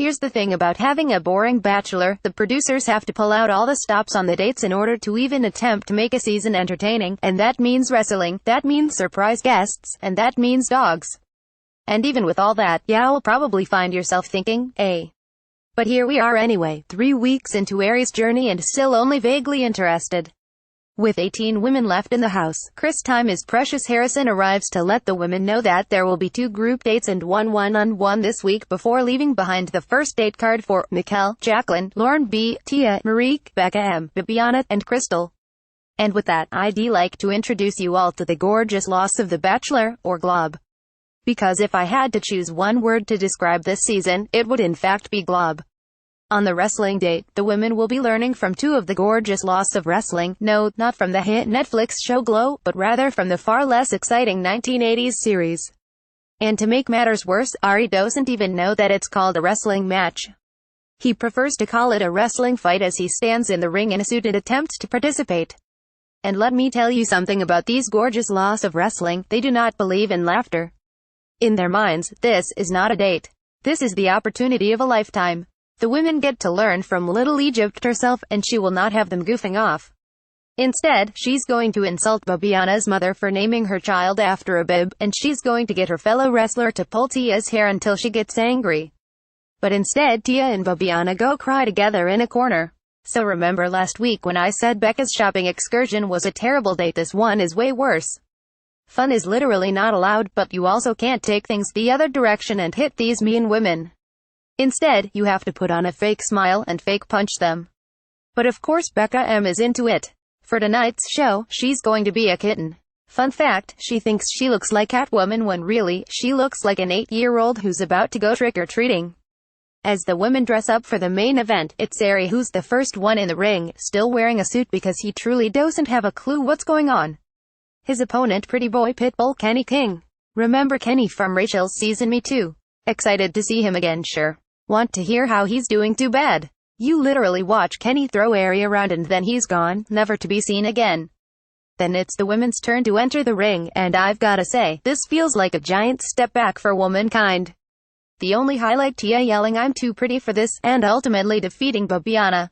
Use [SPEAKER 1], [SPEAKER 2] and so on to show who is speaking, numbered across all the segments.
[SPEAKER 1] Here's the thing about having a boring bachelor, the producers have to pull out all the stops on the dates in order to even attempt to make a season entertaining, and that means wrestling, that means surprise guests, and that means dogs. And even with all that, you'll probably find yourself thinking, But here we are anyway, 3 weeks into Aries' journey and still only vaguely interested. With 18 women left in the house, Chris' time is precious. Harrison arrives to let the women know that there will be 2 group dates and 1 one-on-one this week before leaving behind the first date card for Mikkel, Jacqueline, Lauren B, Tia, Marique, Becca M, Bibiana, and Crystal. And with that, I'd like to introduce you all to the gorgeous loss of The Bachelor, or glob. Because if I had to choose one word to describe this season, it would in fact be glob. On the wrestling date, the women will be learning from 2 of the gorgeous loss of wrestling, no, not from the hit Netflix show Glow, but rather from the far less exciting 1980s series. And to make matters worse, Ari doesn't even know that it's called a wrestling match. He prefers to call it a wrestling fight as he stands in the ring in a suited attempt to participate. And let me tell you something about these gorgeous loss of wrestling, they do not believe in laughter. In their minds, this is not a date. This is the opportunity of a lifetime. The women get to learn from Little Egypt herself, and she will not have them goofing off. Instead, she's going to insult Bibiana's mother for naming her child after a bib, and she's going to get her fellow wrestler to pull Tia's hair until she gets angry. But instead, Tia and Bibiana go cry together in a corner. So remember last week when I said Becca's shopping excursion was a terrible date? This one is way worse. Fun is literally not allowed, but you also can't take things the other direction and hit these mean women. Instead, you have to put on a fake smile and fake punch them. But of course Becca M is into it. For tonight's show, she's going to be a kitten. Fun fact, she thinks she looks like Catwoman when really, she looks like an 8-year-old who's about to go trick-or-treating. As the women dress up for the main event, it's Ari who's the first one in the ring, still wearing a suit because he truly doesn't have a clue what's going on. His opponent, pretty boy pitbull Kenny King. Remember Kenny from Rachel's season? Me too. Excited to see him again, sure. Want to hear how he's doing? Too bad. You literally watch Kenny throw Ari around and then he's gone, never to be seen again. Then it's the women's turn to enter the ring, and I've gotta say, this feels like a giant step back for womankind. The only highlight, Tia yelling "I'm too pretty for this," and ultimately defeating Bibiana.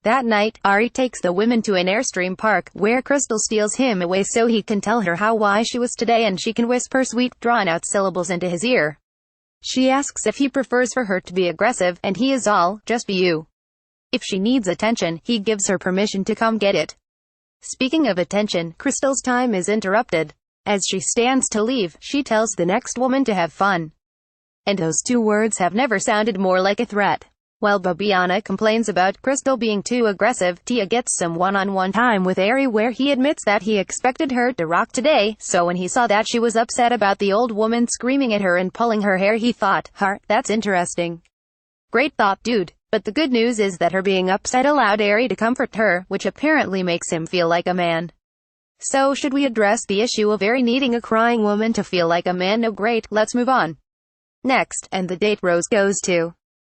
[SPEAKER 1] That night, Ari takes the women to an Airstream park, where Crystal steals him away so he can tell her why she was today and she can whisper sweet, drawn-out syllables into his ear. She asks if he prefers for her to be aggressive, and he is all, "Just be you." If she needs attention, he gives her permission to come get it. Speaking of attention, Crystal's time is interrupted. As she stands to leave, she tells the next woman to have fun. And those 2 words have never sounded more like a threat. While Bibiana complains about Crystal being too aggressive, Tia gets some one-on-one time with Ari where he admits that he expected her to rock today, so when he saw that she was upset about the old woman screaming at her and pulling her hair, he thought, that's interesting. Great thought, dude. But the good news is that her being upset allowed Ari to comfort her, which apparently makes him feel like a man. So should we address the issue of Ari needing a crying woman to feel like a man? No, great, let's move on. Next, and the date rose goes to